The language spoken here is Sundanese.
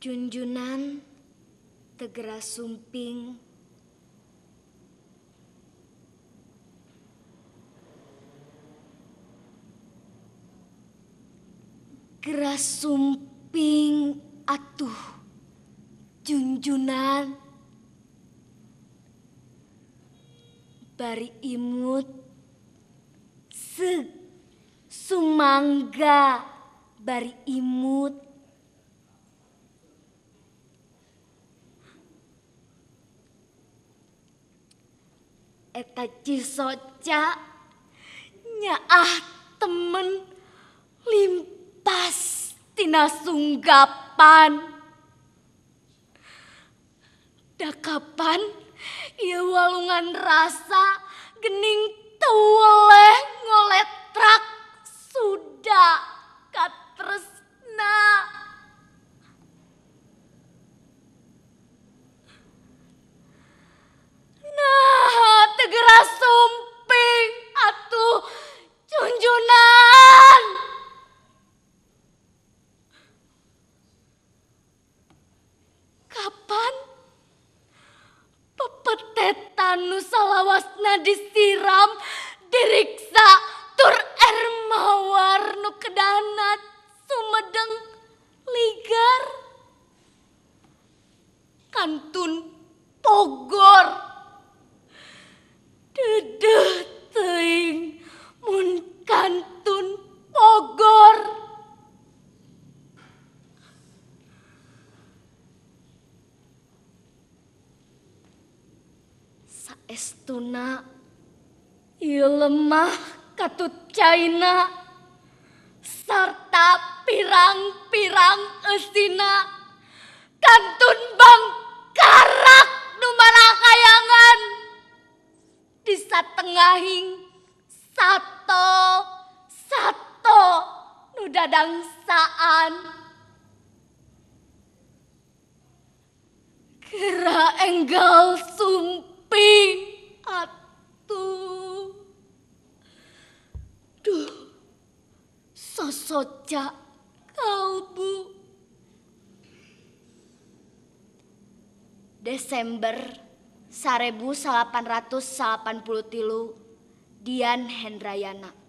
Junjunan tegera sumping, geras sumping atuh junjunan, bari imut sumangga bari imut. Eta Cisoca nyaah temen limpas tina sunggapan. Da kapan ieu walungan rasa gening teuweleh ngoletrak suda katresna. Nah, tegera sumping atuh junjunan. Kapan pepetetan nu salawasna disiram diriksa tur air mawar nu kedahna sumedeng ligar kantun Pogor. Dedeh teuing mun kantun Pogor. Saestuna ieu lemah katut caina sarta pirang-pirang eusina kantun Bangkarak nu marakayangan di satengahing sato nu dadangsaan. Kera enggal sumping atuh. Duh, Sosoca kalbu. Desember 1883, Dian Hendrayana.